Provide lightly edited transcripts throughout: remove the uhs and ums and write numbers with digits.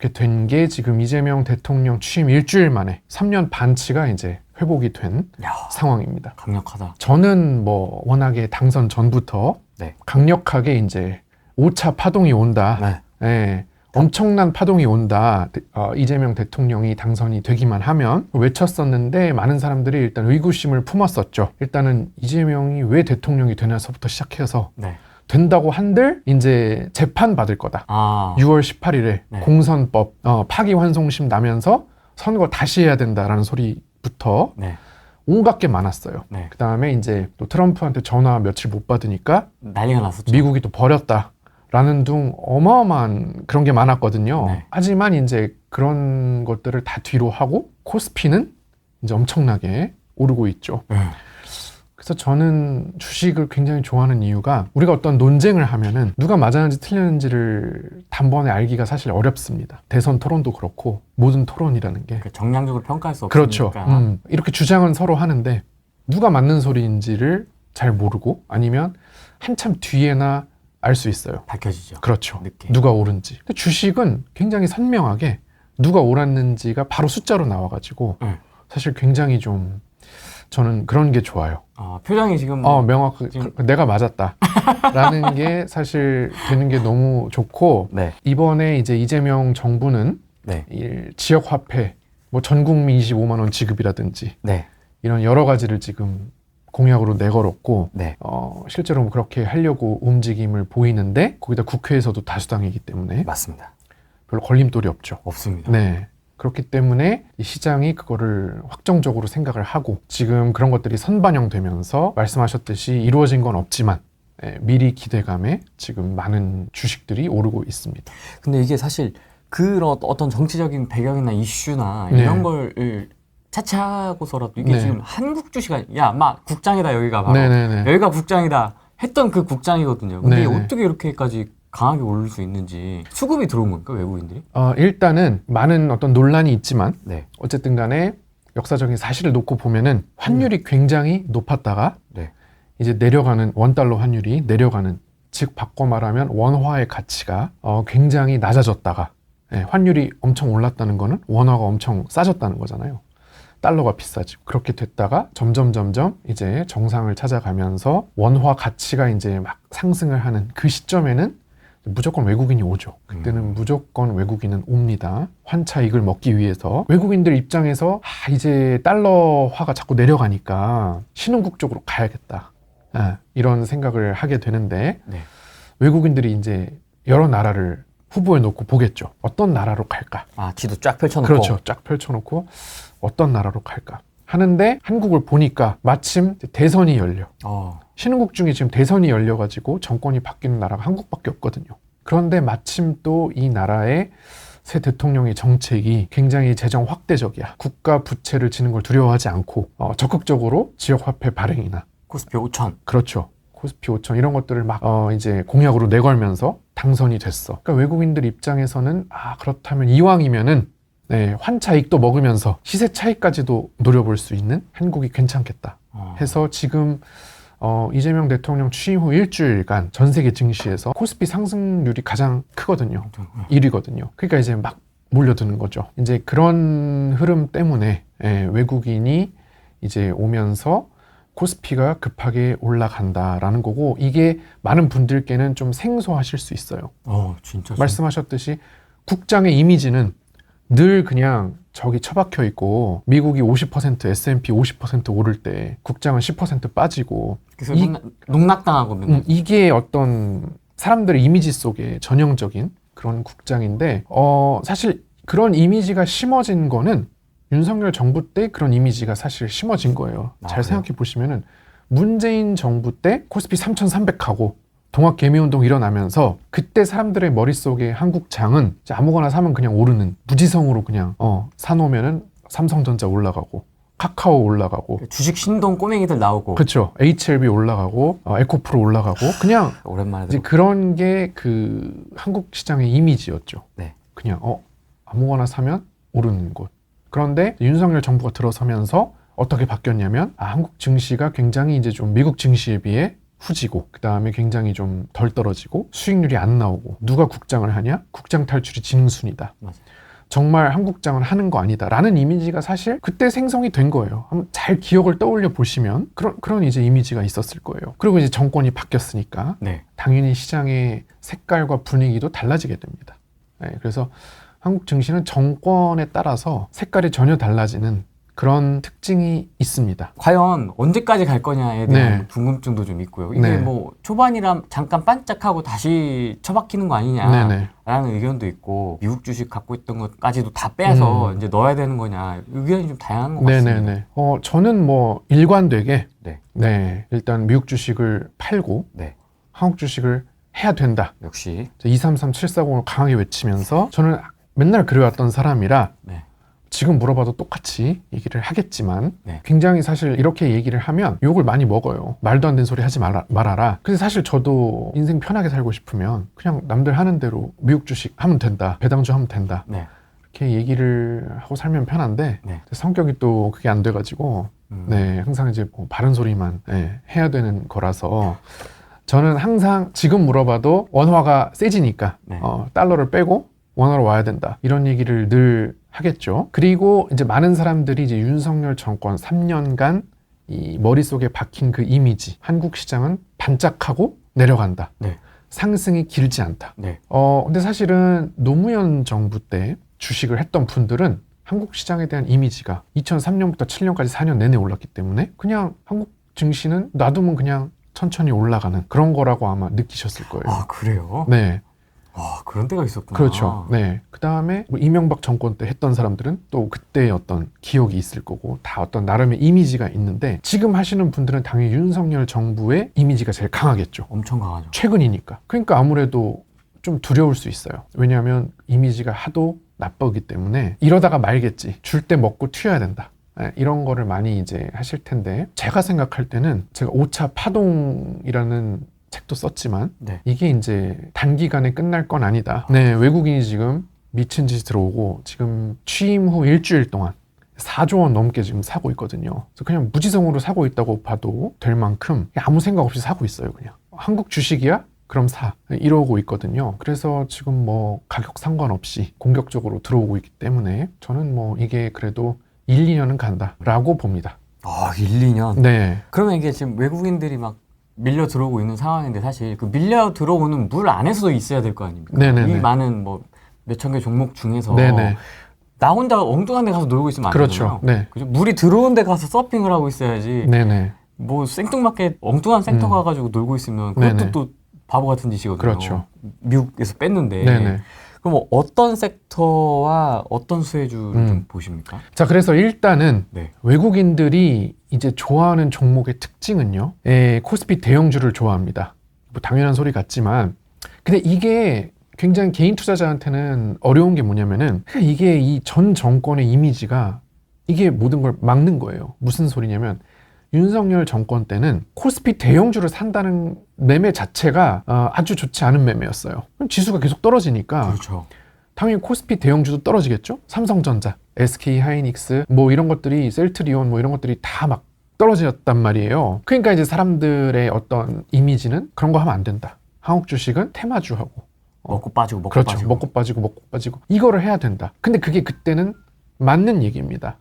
그렇게 된 게 지금 이재명 대통령 취임 일주일 만에 3년 반치가 이제 회복이 된 야, 상황입니다. 강력하다. 저는 뭐 워낙에 당선 전부터 네. 강력하게 이제 5차 파동이 온다. 네. 예, 엄청난 파동이 온다. 이재명 대통령이 당선이 되기만 하면 외쳤었는데 많은 사람들이 일단 의구심을 품었었죠. 일단은 이재명이 왜 대통령이 되냐서부터 시작해서 네. 된다고 한들 이제 재판 받을 거다. 6월 18일에 네. 공선법 파기환송심 나면서 선거 다시 해야 된다라는 소리부터 네. 온갖 게 많았어요. 네. 그 다음에 이제 또 트럼프한테 전화 며칠 못 받으니까 난리가 났었죠. 미국이 또 버렸다라는 둥 어마어마한 그런 게 많았거든요. 네. 하지만 이제 그런 것들을 다 뒤로 하고 코스피는 이제 엄청나게 오르고 있죠. 그래서 저는 주식을 굉장히 좋아하는 이유가 우리가 어떤 논쟁을 하면은 누가 맞았는지 틀렸는지를 단번에 알기가 사실 어렵습니다. 대선 토론도 그렇고 모든 토론이라는 게. 정량적으로 평가할 수 그렇죠. 없으니까. 이렇게 주장은 서로 하는데 누가 맞는 소리인지를 잘 모르고 아니면 한참 뒤에나 알 수 있어요. 밝혀지죠. 그렇죠. 늦게. 누가 옳은지. 근데 주식은 굉장히 선명하게 누가 옳았는지가 바로 숫자로 나와가지고 사실 굉장히 좀 저는 그런 게 좋아요. 표정이 지금 명확하게 지금... 내가 맞았다 라는 게 사실 되는 게 너무 좋고 네. 이번에 이제 이재명 정부는 네. 지역화폐 뭐 전국민 25만 원 지급이라든지 네. 이런 여러 가지를 지금 공약으로 내걸었고 네. 실제로 그렇게 하려고 움직임을 보이는데 거기다 국회에서도 다수당이기 때문에 맞습니다. 별로 걸림돌이 없죠. 없습니다. 네. 그렇기 때문에 이 시장이 그거를 확정적으로 생각을 하고 지금 그런 것들이 선반영되면서 말씀하셨듯이 이루어진 건 없지만 미리 기대감에 지금 많은 주식들이 오르고 있습니다. 근데 이게 사실 그런 어떤 정치적인 배경이나 이슈나 이런 걸 차치하고서라도 이게 지금 한국 주식이 막 국장이다 여기가 바로 여기가 국장이다 했던 그 국장이거든요. 근데 어떻게 이렇게까지 강하게 오를 수 있는지 수급이 들어온 겁니까 외국인들이? 일단은 많은 어떤 논란이 있지만 어쨌든 간에 역사적인 사실을 놓고 보면은 환율이 굉장히 높았다가 이제 내려가는 원달러 환율이 내려가는 즉 바꿔 말하면 원화의 가치가 굉장히 낮아졌다가 환율이 엄청 올랐다는 거는 원화가 엄청 싸졌다는 거잖아요. 달러가 비싸지고 그렇게 됐다가 점점 이제 정상을 찾아가면서 원화 가치가 이제 막 상승을 하는 그 시점에는 무조건 외국인이 오죠. 그때는 무조건 외국인은 옵니다. 환차익을 먹기 위해서. 외국인들 입장에서 이제 달러화가 자꾸 내려가니까 신흥국 쪽으로 가야겠다. 이런 생각을 하게 되는데 외국인들이 이제 여러 나라를 후보에 놓고 보겠죠. 어떤 나라로 갈까? 지도 쫙 펼쳐놓고. 그렇죠. 쫙 펼쳐놓고 어떤 나라로 갈까? 하는데 한국을 보니까 마침 대선이 열려. 신흥국 중에 지금 대선이 열려가지고 정권이 바뀌는 나라가 한국밖에 없거든요. 그런데 마침 또 이 나라의 새 대통령의 정책이 굉장히 재정 확대적이야. 국가 부채를 지는 걸 두려워하지 않고 적극적으로 지역화폐 발행이나 코스피 5천. 그렇죠. 코스피 5천 이런 것들을 막 이제 공약으로 내걸면서 당선이 됐어. 그러니까 외국인들 입장에서는 그렇다면 이왕이면은 환차익도 먹으면서 시세 차익까지도 노려볼 수 있는 한국이 괜찮겠다 해서 지금 이재명 대통령 취임 후 일주일간 전 세계 증시에서 코스피 상승률이 가장 크거든요. 1위거든요. 그러니까 이제 막 몰려드는 거죠. 이제 그런 흐름 때문에 외국인이 이제 오면서 코스피가 급하게 올라간다라는 거고 이게 많은 분들께는 좀 생소하실 수 있어요. 진짜. 말씀하셨듯이 국장의 이미지는 늘 그냥 저기 처박혀 있고 미국이 50% S&P 50% 오를 때 국장은 10% 빠지고 그래서 농락당하거든요. 이게 어떤 사람들의 이미지 속에 전형적인 그런 국장인데 사실 그런 이미지가 심어진 거는 윤석열 정부 때 그런 이미지가 사실 심어진 거예요. 잘 생각해 보시면은 문재인 정부 때 코스피 3,300하고 동학개미운동 일어나면서 그때 사람들의 머릿속에 한국장은 아무거나 사면 그냥 오르는 무지성으로 그냥 사놓으면은 삼성전자 올라가고 카카오 올라가고 주식 신동 꼬맹이들 나오고 그렇죠. HLB 올라가고 에코프로 올라가고 그냥 오랜만에 이제 그런 게 그 한국 시장의 이미지였죠. 그냥 아무거나 사면 오르는 곳. 그런데 윤석열 정부가 들어서면서 어떻게 바뀌었냐면 한국 증시가 굉장히 이제 좀 미국 증시에 비해 후지고 그다음에 굉장히 좀 덜 떨어지고 수익률이 안 나오고 누가 국장을 하냐? 국장 탈출이 지능순이다. 맞아요. 정말 한국장을 하는 거 아니다라는 이미지가 사실 그때 생성이 된 거예요. 한번 잘 기억을 떠올려 보시면 그런 이제 이미지가 있었을 거예요. 그리고 이제 정권이 바뀌었으니까 네. 당연히 시장의 색깔과 분위기도 달라지게 됩니다. 네, 그래서 한국 증시는 정권에 따라서 색깔이 전혀 달라지는 그런 특징이 있습니다. 과연 언제까지 갈 거냐에 대한 네. 궁금증도 좀 있고요. 이게 네. 뭐 초반이라 잠깐 반짝하고 다시 처박히는 거 아니냐라는 네네. 의견도 있고, 미국 주식 갖고 있던 것까지도 다 빼서 이제 넣어야 되는 거냐, 의견이 좀 다양한 것 같습니다. 네네네. 저는 뭐 일관되게 네. 일단 미국 주식을 팔고 네. 한국 주식을 해야 된다. 역시 233740을 강하게 외치면서 저는 맨날 그래왔던 사람이라 네. 지금 물어봐도 똑같이 얘기를 하겠지만 네. 굉장히 사실 이렇게 얘기를 하면 욕을 많이 먹어요. 말도 안 되는 소리 하지 말아라. 근데 사실 저도 인생 편하게 살고 싶으면 그냥 남들 하는 대로 미국 주식 하면 된다. 배당주 하면 된다. 네. 이렇게 얘기를 하고 살면 편한데 네. 성격이 또 그게 안 돼가지고 네, 항상 이제 뭐 바른 소리만 해야 되는 거라서 저는 항상 지금 물어봐도 원화가 세지니까 네. 달러를 빼고 원화로 와야 된다. 이런 얘기를 늘 하겠죠. 그리고 이제 많은 사람들이 이제 윤석열 정권 3년간 이 머릿속에 박힌 그 이미지, 한국 시장은 반짝하고 내려간다. 네. 상승이 길지 않다. 네. 근데 사실은 노무현 정부 때 주식을 했던 분들은 한국 시장에 대한 이미지가 2003년부터 7년까지 4년 내내 올랐기 때문에 그냥 한국 증시는 놔두면 그냥 천천히 올라가는 그런 거라고 아마 느끼셨을 거예요. 아, 그래요? 네. 아, 그런 때가 있었구나. 그렇죠. 네. 그 다음에 뭐 이명박 정권 때 했던 사람들은 또 그때의 어떤 기억이 있을 거고 다 어떤 나름의 이미지가 있는데 지금 하시는 분들은 당연히 윤석열 정부의 이미지가 제일 강하겠죠. 엄청 강하죠. 최근이니까. 그러니까 아무래도 좀 두려울 수 있어요. 왜냐하면 이미지가 하도 나쁘기 때문에 이러다가 말겠지. 줄 때 먹고 튀어야 된다. 이런 거를 많이 이제 하실 텐데 제가 생각할 때는 제가 5차 파동이라는 책도 썼지만 네. 이게 이제 단기간에 끝날 건 아니다. 네, 외국인이 지금 미친 짓이 들어오고 지금 취임 후 일주일 동안 4조 원 넘게 지금 사고 있거든요. 그래서 그냥 무지성으로 사고 있다고 봐도 될 만큼 아무 생각 없이 사고 있어요. 그냥 한국 주식이야? 그럼 사. 이러고 있거든요. 그래서 지금 뭐 가격 상관없이 공격적으로 들어오고 있기 때문에 저는 뭐 이게 그래도 1, 2년은 간다라고 봅니다. 아, 1, 2년? 네. 그러면 이게 지금 외국인들이 막 밀려 들어오고 있는 상황인데 사실 그 밀려 들어오는 물 안에서도 있어야 될 거 아닙니까? 네네네. 이 많은 뭐 몇천 개 종목 중에서 네네. 나 혼자 엉뚱한 데 가서 놀고 있으면 안 그렇죠. 되잖아요. 네. 그죠? 물이 들어온 데 가서 서핑을 하고 있어야지. 네네. 뭐 생뚱맞게 엉뚱한 센터 가가지고 놀고 있으면 그것도 네네. 또 바보 같은 짓이거든요. 그렇죠. 미국에서 뺐는데. 네네. 그럼 뭐 어떤 섹터와 어떤 수혜주를 좀 보십니까? 자, 그래서 일단은 네. 외국인들이 이제 좋아하는 종목의 특징은요. 코스피 대형주를 좋아합니다. 뭐 당연한 소리 같지만 근데 이게 굉장히 개인 투자자한테는 어려운 게 뭐냐면은 이게 이 전 정권의 이미지가 이게 모든 걸 막는 거예요. 무슨 소리냐면 윤석열 정권 때는 코스피 대형주를 산다는 매매 자체가 아주 좋지 않은 매매였어요. 그럼 지수가 계속 떨어지니까 그렇죠. 당연히 코스피 대형주도 떨어지겠죠. 삼성전자, SK 하이닉스 뭐 이런 것들이 셀트리온 뭐 이런 것들이 다 막 떨어졌단 말이에요. 그러니까 이제 사람들의 어떤 이미지는 그런 거 하면 안 된다. 한국 주식은 테마주하고 먹고 빠지고 먹고 그렇죠. 빠지고. 먹고 빠지고 먹고 빠지고 이거를 해야 된다. 근데 그게 그때는 맞는 얘기입니다.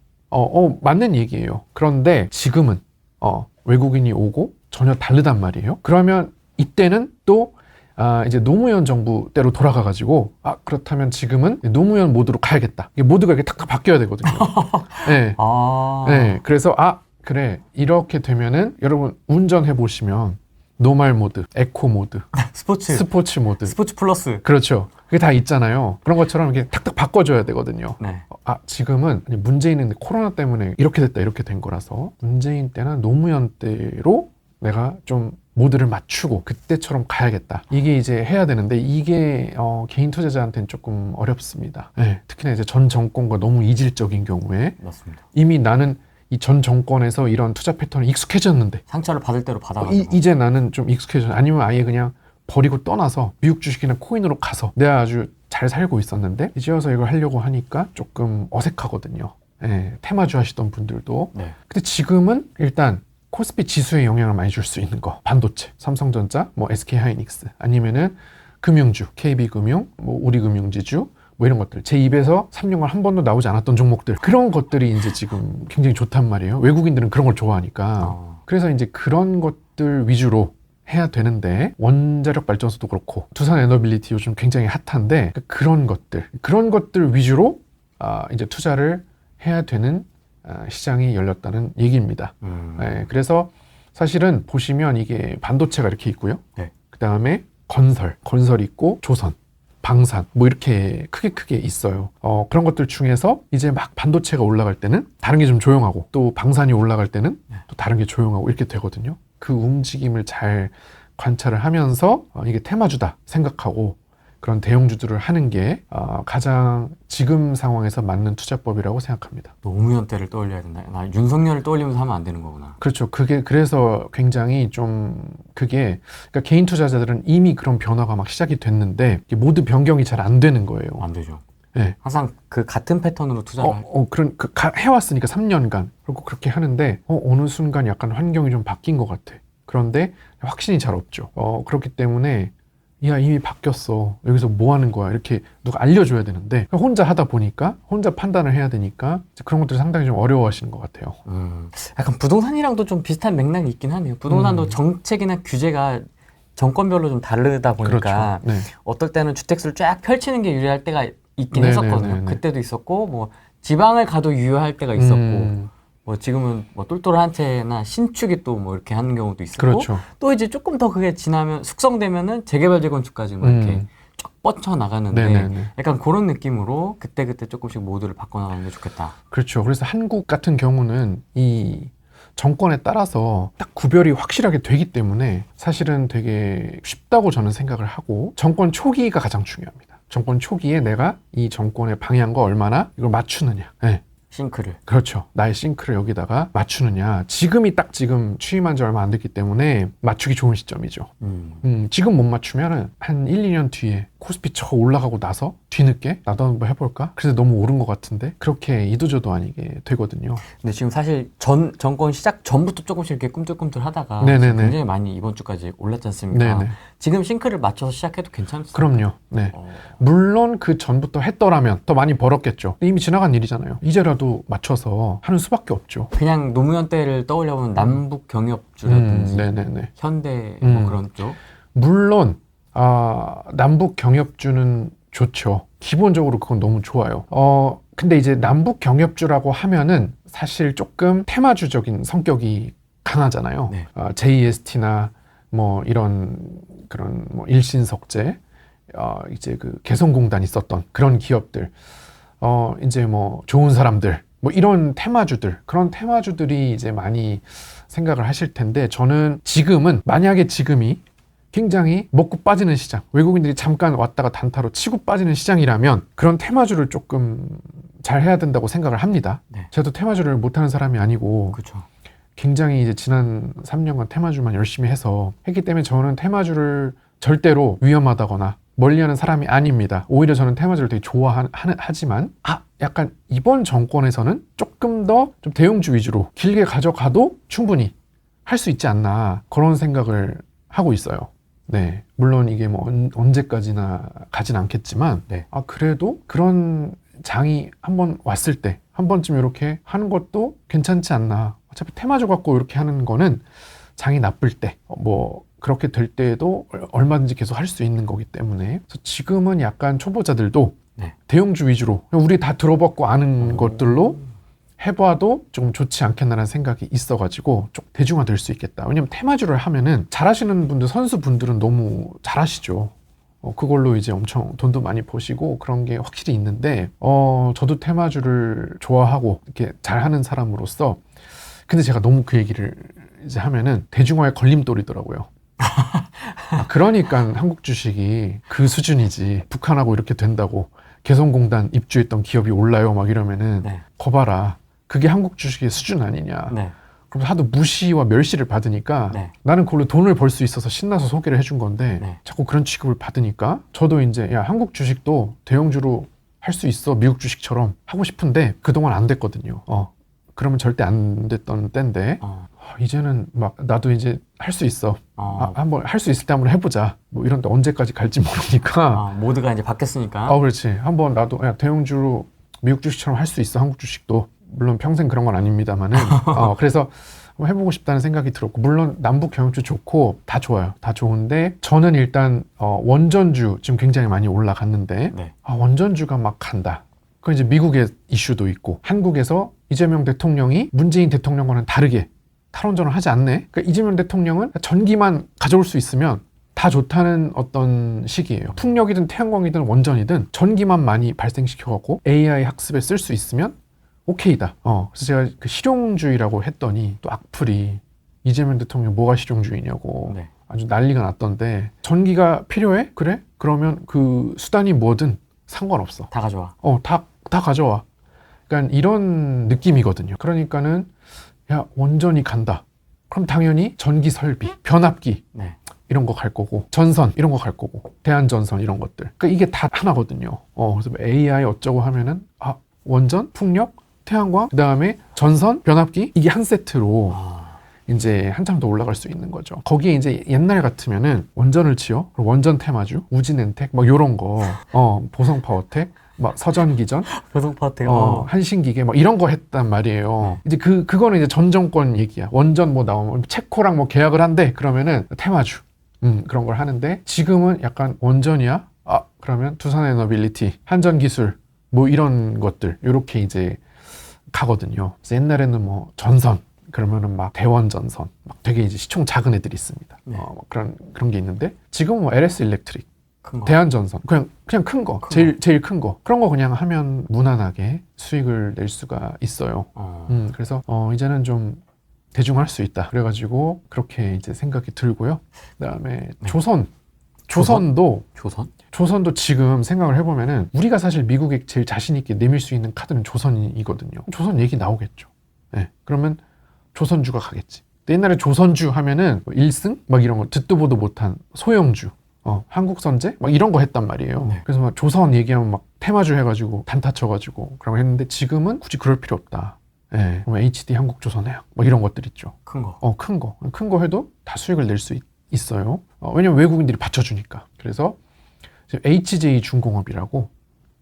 맞는 얘기예요. 그런데 지금은 외국인이 오고 전혀 다르단 말이에요. 그러면 이때는 또 이제 노무현 정부 때로 돌아가가지고 그렇다면 지금은 노무현 모드로 가야겠다. 이게 모드가 이렇게 탁탁 바뀌어야 되거든요. 네. 네. 그래서 그래 이렇게 되면은 여러분 운전해 보시면 노말 모드, 에코 모드, 스포츠 모드, 스포츠 플러스. 그렇죠. 그게 다 있잖아요. 그런 것처럼 이렇게 탁탁 바꿔줘야 되거든요. 네. 지금은 문재인은 코로나 때문에 이렇게 됐다 이렇게 된 거라서 문재인 때나 노무현 때로 내가 좀 모드를 맞추고 그때처럼 가야겠다. 이게 이제 해야 되는데 이게 개인 투자자한테는 조금 어렵습니다. 네, 특히나 이제 전 정권과 너무 이질적인 경우에 맞습니다. 이미 나는 이 전 정권에서 이런 투자 패턴에 익숙해졌는데 상처를 받을 대로 받아가지고 이제 나는 좀 익숙해졌 아니면 아예 그냥 버리고 떠나서 미국 주식이나 코인으로 가서 내가 아주 잘 살고 있었는데 이제 와서 이걸 하려고 하니까 조금 어색하거든요. 네, 테마주 하시던 분들도. 네. 근데 지금은 일단 코스피 지수에 영향을 많이 줄 수 있는 거, 반도체, 삼성전자, 뭐 SK하이닉스, 아니면은 금융주, KB금융, 뭐 우리금융지주, 뭐 이런 것들, 제 입에서 3년간 한 번도 나오지 않았던 종목들, 그런 것들이 이제 지금 굉장히 좋단 말이에요. 외국인들은 그런 걸 좋아하니까. 그래서 이제 그런 것들 위주로 해야 되는데, 원자력 발전소도 그렇고 두산 에너빌리티 요즘 굉장히 핫한데, 그런 것들 위주로 이제 투자를 해야 되는 시장이 열렸다는 얘기입니다. 네, 그래서 사실은 보시면 이게 반도체가 이렇게 있고요. 네. 그 다음에 건설이 있고, 조선, 방산, 뭐 이렇게 크게 있어요. 그런 것들 중에서 이제 막 반도체가 올라갈 때는 다른 게 좀 조용하고, 또 방산이 올라갈 때는 또 다른 게 조용하고 이렇게 되거든요. 그 움직임을 잘 관찰을 하면서 이게 테마주다 생각하고 그런 대형주들을 하는 게 가장 지금 상황에서 맞는 투자법이라고 생각합니다. 노무현 때를 떠올려야 된다. 나 윤석열을 떠올리면서 하면 안 되는 거구나. 그렇죠. 그래서 굉장히 좀 그러니까 개인 투자자들은 이미 그런 변화가 막 시작이 됐는데 모두 변경이 잘 안 되는 거예요. 안 되죠. 네. 항상 그 같은 패턴으로 투자를 해왔으니까 3년간 그리고 그렇게 하는데 어느 순간 약간 환경이 좀 바뀐 것 같아. 그런데 확신이 잘 없죠. 그렇기 때문에 야, 이미 바뀌었어. 여기서 뭐 하는 거야? 이렇게 누가 알려줘야 되는데 혼자 하다 보니까 혼자 판단을 해야 되니까 그런 것들을 상당히 좀 어려워하시는 것 같아요. 약간 부동산이랑도 좀 비슷한 맥락이 있긴 하네요. 부동산도 정책이나 규제가 정권별로 좀 다르다 보니까 그렇죠. 네. 어떨 때는 주택수를 쫙 펼치는 게 유리할 때가 있긴 했었거든요. 그때도 있었고 뭐 지방을 가도 유효할 때가 있었고 뭐 지금은 뭐 똘똘한 채나 신축이 또 뭐 이렇게 하는 경우도 있었고 그렇죠. 또 이제 조금 더 그게 지나면 숙성되면은 재개발 재건축까지 뭐 이렇게 쫙 뻗쳐 나가는데 약간 그런 느낌으로 그때 조금씩 모드를 바꿔나가는 게 좋겠다. 그렇죠. 그래서 한국 같은 경우는 이 정권에 따라서 딱 구별이 확실하게 되기 때문에 사실은 되게 쉽다고 저는 생각을 하고, 정권 초기가 가장 중요합니다. 정권 초기에 내가 이 정권의 방향과 얼마나 이걸 맞추느냐. 네. 싱크를. 그렇죠. 나의 싱크를 여기다가 맞추느냐. 지금이 딱 지금 취임한 지 얼마 안 됐기 때문에 맞추기 좋은 시점이죠. 지금 못 맞추면은 한 1, 2년 뒤에 코스피 쳐 올라가고 나서 뒤늦게 나도 한번 해볼까? 그래서 너무 오른 것 같은데 그렇게 이도저도 아니게 되거든요. 근데 지금 사실 정권 시작 전부터 조금씩 이렇게 꿈틀꿈틀 하다가 굉장히 많이 이번 주까지 올랐지 않습니까? 네네. 지금 싱크를 맞춰서 시작해도 괜찮습니다. 그럼요. 네. 물론 그 전부터 했더라면 더 많이 벌었겠죠. 이미 지나간 일이잖아요. 이제라도 맞춰서 하는 수밖에 없죠. 그냥 노무현 때를 떠올려보면 남북 경협주라든지 현대 뭐 그런 쪽. 물론 남북 경협주는 좋죠. 기본적으로 그건 너무 좋아요. 근데 이제 남북 경협주라고 하면은 사실 조금 테마주적인 성격이 강하잖아요. 네. JST나 뭐 이런 그런 뭐 일신석재, 이제 그 개성공단이 썼던 그런 기업들, 이제 뭐 좋은 사람들, 뭐 이런 테마주들, 그런 테마주들이 이제 많이 생각을 하실 텐데, 저는 만약에 지금이 굉장히 먹고 빠지는 시장, 외국인들이 잠깐 왔다가 단타로 치고 빠지는 시장이라면 그런 테마주를 조금 잘 해야 된다고 생각을 합니다. 네. 저도 테마주를 못하는 사람이 아니고 그쵸. 굉장히 이제 지난 3년간 테마주만 열심히 해서 했기 때문에 저는 테마주를 절대로 위험하다거나 멀리하는 사람이 아닙니다. 오히려 저는 테마주를 되게 좋아하지만 약간 이번 정권에서는 조금 더 좀 대형주 위주로 길게 가져가도 충분히 할 수 있지 않나, 그런 생각을 하고 있어요. 네, 물론 이게 뭐 언제까지나 가진 않겠지만 그래도 그런 장이 한번 왔을 때 한 번쯤 이렇게 하는 것도 괜찮지 않나. 어차피 테마주 갖고 이렇게 하는 거는 장이 나쁠 때 뭐 그렇게 될 때에도 얼마든지 계속 할 수 있는 거기 때문에, 그래서 지금은 약간 초보자들도 대형주 위주로 우리 다 들어봤고 아는 것들로 해봐도 좀 좋지 않겠나라는 생각이 있어가지고 좀 대중화될 수 있겠다. 왜냐면 테마주를 하면은 잘하시는 분들, 선수분들은 너무 잘하시죠. 그걸로 이제 엄청 돈도 많이 버시고 그런 게 확실히 있는데, 저도 테마주를 좋아하고 이렇게 잘하는 사람으로서, 근데 제가 너무 그 얘기를 이제 하면은 대중화의 걸림돌이더라고요. 그러니까 한국 주식이 그 수준이지, 북한하고 이렇게 된다고 개성공단 입주했던 기업이 올라요 막 이러면은 거 봐라, 그게 한국 주식의 수준 아니냐. 그럼 하도 무시와 멸시를 받으니까 나는 그걸로 돈을 벌 수 있어서 신나서 소개를 해준 건데 자꾸 그런 취급을 받으니까 저도 이제 한국 주식도 대형주로 할 수 있어, 미국 주식처럼 하고 싶은데 그동안 안 됐거든요. 그러면 절대 안 됐던 때인데 이제는 막 나도 이제 할 수 있어. 한번 할 수 있을 때 한번 해보자. 뭐 이런데 언제까지 갈지 모르니까. 모드가 이제 바뀌었으니까. 그렇지. 한번 나도 야, 대형주로 미국 주식처럼 할 수 있어. 한국 주식도. 물론 평생 그런 건 아닙니다만은. 그래서 한번 해보고 싶다는 생각이 들었고, 물론 남북 경협주 좋고 다 좋아요. 다 좋은데 저는 일단 원전주 지금 굉장히 많이 올라갔는데 네. 원전주가 막 간다. 그 이제 미국의 이슈도 있고 한국에서 이재명 대통령이 문재인 대통령과는 다르게 탈원전을 하지 않네. 그러니까 이재명 대통령은 전기만 가져올 수 있으면 다 좋다는 어떤 시기예요. 풍력이든 태양광이든 원전이든 전기만 많이 발생시켜갖고 AI 학습에 쓸 수 있으면 오케이다. 그래서 제가 그 실용주의라고 했더니 또 악플이 이재명 대통령 뭐가 실용주의냐고 네. 아주 난리가 났던데, 전기가 필요해? 그래? 그러면 그 수단이 뭐든 상관없어. 다 가져와. 다 가져와. 그러니까 이런 느낌이거든요. 그러니까는 야, 원전이 간다. 그럼 당연히 전기 설비, 변압기 네. 이런 거 갈 거고, 전선 이런 거 갈 거고, 대한전선 이런 것들. 그러니까 이게 다 하나거든요. 그래서 AI 어쩌고 하면은 원전, 풍력, 태양광, 그 다음에 전선, 변압기, 이게 한 세트로 이제 한참 더 올라갈 수 있는 거죠. 거기에 이제 옛날 같으면은 원전을 지어, 원전 테마주, 우진엔텍 막 요런 거, 보성파워텍, 막 서전기전, 보성파워텍, 한신기계 막 이런 거 했단 말이에요. 이제 그거는 이제 전 정권 얘기야. 원전 뭐 나오면 체코랑 뭐 계약을 한대. 그러면은 테마주, 그런 걸 하는데, 지금은 약간 원전이야. 그러면 두산에너빌리티, 한전기술 뭐 이런 것들 요렇게 이제 가거든요. 그래서 옛날에는 뭐 전선 그러면은 막 대원전선 막 되게 이제 시총 작은 애들이 있습니다. 네. 그런 게 있는데, 지금은 뭐 LS 일렉트릭, 큰 거. 대한전선 그냥 큰 거, 제일 큰 거, 그런 거 그냥 하면 무난하게 수익을 낼 수가 있어요. 그래서 이제는 좀 대중할 수 있다. 그래가지고 그렇게 이제 생각이 들고요. 그다음에 네. 조선도 지금 생각을 해보면은 우리가 사실 미국에 제일 자신 있게 내밀 수 있는 카드는 조선이거든요. 조선 얘기 나오겠죠. 네. 그러면 조선주가 가겠지. 근데 옛날에 조선주 하면은 1승 막 이런 거 듣도 보도 못한 소형주, 한국선제 막 이런 거 했단 말이에요. 네. 그래서 막 조선 얘기하면 막 테마주 해가지고 단타 쳐가지고 그런 거 했는데, 지금은 굳이 그럴 필요 없다. 네. HD 한국조선해양 막 이런 것들 있죠. 큰 거. 큰 거 해도 다 수익을 낼 수 있어요. 왜냐면 외국인들이 받쳐주니까. 그래서 지금 HJ중공업이라고,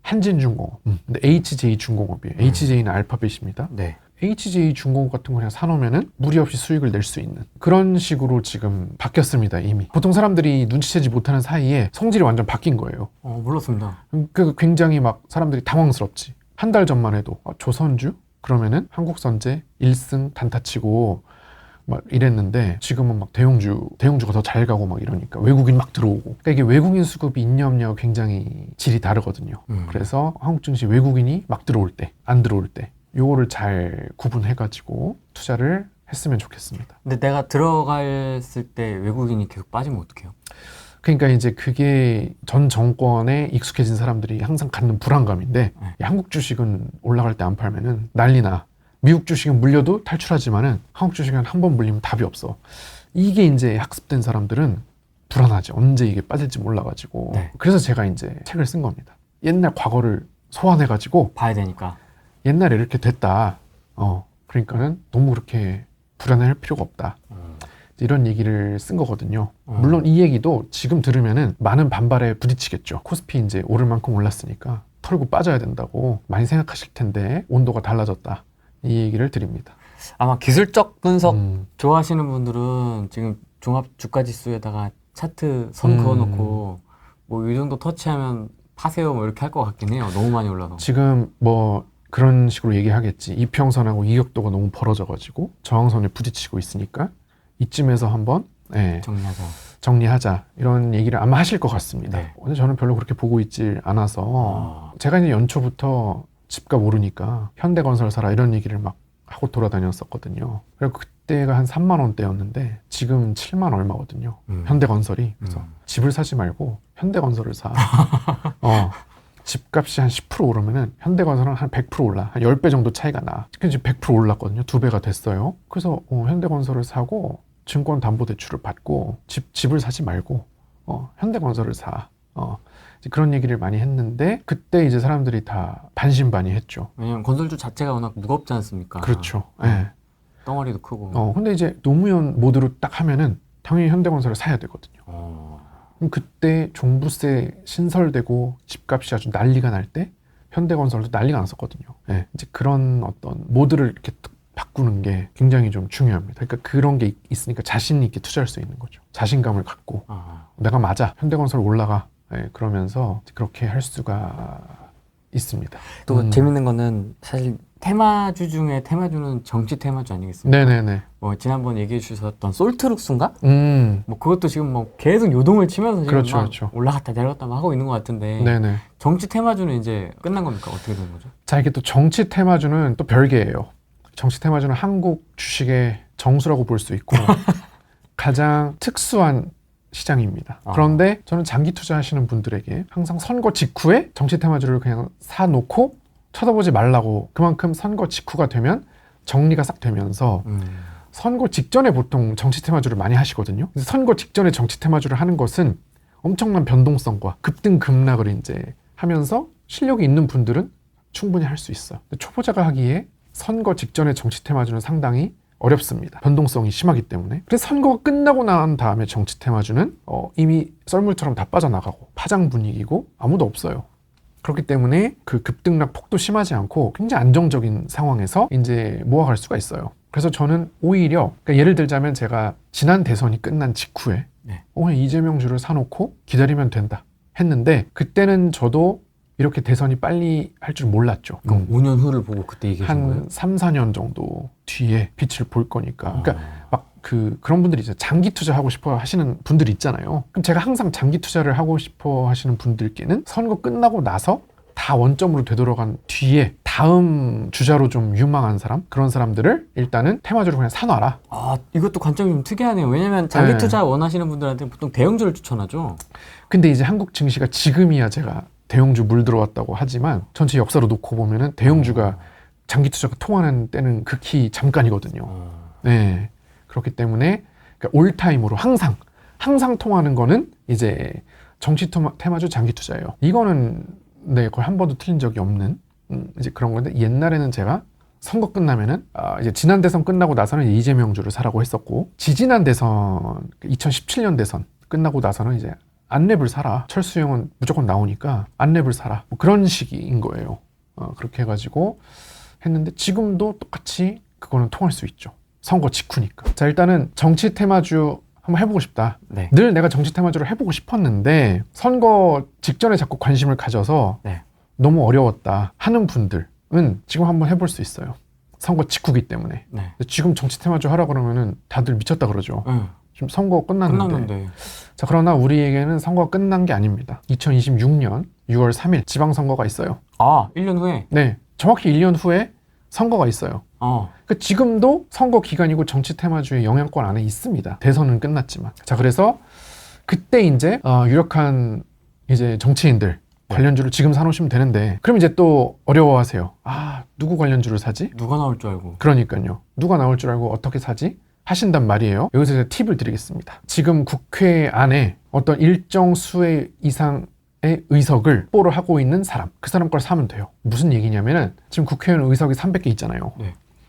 한진중공업. 근데 HJ중공업이에요. HJ는 알파벳입니다. 네. HJ중공업 같은 거 그냥 사놓으면은 무리 없이 수익을 낼 수 있는 그런 식으로 지금 바뀌었습니다. 이미 보통 사람들이 눈치채지 못하는 사이에 성질이 완전 바뀐 거예요. 몰랐습니다. 그 굉장히 막 사람들이 당황스럽지. 한 달 전만 해도 조선주? 그러면은 한국선제 1승 단타치고 막 이랬는데, 지금은 막 대형주가 더 잘 가고 막 이러니까 외국인 막 들어오고. 그러니까 이게 외국인 수급이 있냐 없냐가 굉장히 질이 다르거든요. 그래서 한국 증시 외국인이 막 들어올 때, 안 들어올 때 요거를 잘 구분해가지고 투자를 했으면 좋겠습니다. 근데 내가 들어갔을 때 외국인이 계속 빠지면 어떡해요? 그러니까 이제 그게 전 정권에 익숙해진 사람들이 항상 갖는 불안감인데, 한국 주식은 올라갈 때 안 팔면은 난리나. 미국 주식은 물려도 탈출하지만은 한국 주식은 한 번 물리면 답이 없어. 이게 이제 학습된 사람들은 불안하지. 언제 이게 빠질지 몰라가지고. 네. 그래서 제가 이제 책을 쓴 겁니다. 옛날 과거를 소환해가지고 봐야 되니까. 옛날에 이렇게 됐다. 그러니까는 너무 그렇게 불안해할 필요가 없다. 이런 얘기를 쓴 거거든요. 물론 이 얘기도 지금 들으면은 많은 반발에 부딪히겠죠. 코스피 이제 오를 만큼 올랐으니까 털고 빠져야 된다고 많이 생각하실 텐데, 온도가 달라졌다. 이 얘기를 드립니다. 아마 기술적 분석 좋아하시는 분들은 지금 종합 주가 지수에다가 차트 선 그어놓고 뭐 이 정도 터치하면 파세요 뭐 이렇게 할 것 같긴 해요. 너무 많이 올라서. 지금 뭐 그런 식으로 얘기하겠지. 이평선하고 이격도가 너무 벌어져가지고 저항선에 부딪히고 있으니까 이쯤에서 한번 정리하자 이런 얘기를 아마 하실 것 같습니다. 네. 근데 저는 별로 그렇게 보고 있질 않아서 제가 이제 연초부터 집값 오르니까 현대건설 사라 이런 얘기를 막 하고 돌아다녔었거든요. 그리고 그때가 한 3만 원대였는데 지금 7만 얼마거든요. 현대건설이. 그래서 집을 사지 말고 현대건설을 사. 집값이 한 10% 오르면은 현대건설은 한 100% 올라. 한 10배 정도 차이가 나. 지금 100% 올랐거든요. 2배가 됐어요. 그래서 현대건설을 사고 증권담보대출을 받고 집을 사지 말고 현대건설을 사. 그런 얘기를 많이 했는데 그때 이제 사람들이 다 반신반의했죠. 왜냐면 건설주 자체가 워낙 무겁지 않습니까? 그렇죠. 네. 덩어리도 크고. 근데 이제 노무현 모드로 딱 하면은 당연히 현대건설을 사야 되거든요. 그럼 그때 종부세 신설되고 집값이 아주 난리가 날 때 현대건설도 난리가 났었거든요. 네, 이제 그런 어떤 모드를 이렇게 바꾸는 게 굉장히 좀 중요합니다. 그러니까 그런 게 있으니까 자신 있게 투자할 수 있는 거죠. 자신감을 갖고 내가 맞아, 현대건설 올라가. 네, 그러면서 그렇게 할 수가 있습니다. 또 재밌는 거는 사실 테마주 중에 테마주는 정치 테마주 아니겠습니까? 네네네. 뭐 지난번 얘기해 주셨던 솔트룩스인가? 뭐 그것도 지금 뭐 계속 요동을 치면서 지금 그렇죠, 막 그렇죠. 올라갔다 내려갔다 막 하고 있는 것 같은데. 네네. 정치 테마주는 이제 끝난 겁니까? 어떻게 된 거죠? 자, 이게 또 정치 테마주는 또 별개예요. 정치 테마주는 한국 주식의 정수라고 볼 수 있고 가장 특수한 시장입니다. 그런데 저는 장기 투자하시는 분들에게 항상 선거 직후에 정치 테마주를 그냥 사놓고 쳐다보지 말라고, 그만큼 선거 직후가 되면 정리가 싹 되면서 선거 직전에 보통 정치 테마주를 많이 하시거든요. 선거 직전에 정치 테마주를 하는 것은 엄청난 변동성과 급등 급락을 이제 하면서 실력이 있는 분들은 충분히 할 수 있어요. 근데 초보자가 하기에 선거 직전에 정치 테마주는 상당히 어렵습니다. 변동성이 심하기 때문에. 그래서 선거가 끝나고 난 다음에 정치 테마주는 이미 썰물처럼 다 빠져나가고 파장 분위기고 아무도 없어요. 그렇기 때문에 그 급등락 폭도 심하지 않고 굉장히 안정적인 상황에서 이제 모아갈 수가 있어요. 그래서 저는 오히려, 그러니까 예를 들자면 제가 지난 대선이 끝난 직후에 그냥 이재명주를 사놓고 기다리면 된다 했는데, 그때는 저도 이렇게 대선이 빨리 할 줄 몰랐죠. 그럼 5년 후를 보고 그때 얘기하신 거예요? 한 3, 4년 정도 뒤에 빛을 볼 거니까. 그러니까 막 그런 분들이 이제 장기 투자하고 싶어 하시는 분들이 있잖아요. 그럼 제가 항상 장기 투자를 하고 싶어 하시는 분들께는 선거 끝나고 나서 다 원점으로 되돌아간 뒤에 다음 주자로 좀 유망한 사람, 그런 사람들을 일단은 테마주로 그냥 사놔라. 이것도 관점이 좀 특이하네요. 왜냐면 장기 투자 원하시는 분들한테 보통 대형주를 추천하죠. 근데 이제 한국 증시가 지금이야 제가 대형주 물 들어왔다고 하지만 전체 역사로 놓고 보면은 대형주가 장기 투자가 통하는 때는 극히 잠깐이거든요. 네. 그렇기 때문에 그러니까 올타임으로 항상 통하는 거는 이제 정치 테마주 장기 투자예요. 이거는 거의 한 번도 틀린 적이 없는 이제 그런 건데, 옛날에는 제가 선거 끝나면은 이제 지난 대선 끝나고 나서는 이재명주를 사라고 했었고, 지지난 대선 2017년 대선 끝나고 나서는 이제 안랩을 사라. 철수형은 무조건 나오니까 안랩을 사라. 뭐 그런 식인 거예요. 그렇게 해가지고 했는데 지금도 똑같이 그거는 통할 수 있죠. 선거 직후니까. 자, 일단은 정치 테마주 한번 해보고 싶다. 늘 내가 정치 테마주를 해보고 싶었는데 선거 직전에 자꾸 관심을 가져서 너무 어려웠다 하는 분들은 지금 한번 해볼 수 있어요. 선거 직후기 때문에. 지금 정치 테마주 하라 그러면은 다들 미쳤다 그러죠. 지금 선거 끝났는데. 자, 그러나 우리에게는 선거가 끝난 게 아닙니다. 2026년 6월 3일 지방선거가 있어요. 1년 후에? 네, 정확히 1년 후에 선거가 있어요. 그러니까 지금도 선거 기간이고 정치 테마주의 영향권 안에 있습니다. 대선은 끝났지만. 자, 그래서 그때 이제 유력한 이제 정치인들 관련주를 지금 사놓으시면 되는데, 그럼 이제 또 어려워하세요. 누구 관련주를 사지? 누가 나올 줄 알고. 그러니까요. 누가 나올 줄 알고 어떻게 사지? 하신단 말이에요. 여기서 제가 팁을 드리겠습니다. 지금 국회 안에 어떤 일정 수의 이상의 의석을 확보를 하고 있는 사람, 그 사람 걸 사면 돼요. 무슨 얘기냐면은 지금 국회의원 의석이 300개 있잖아요.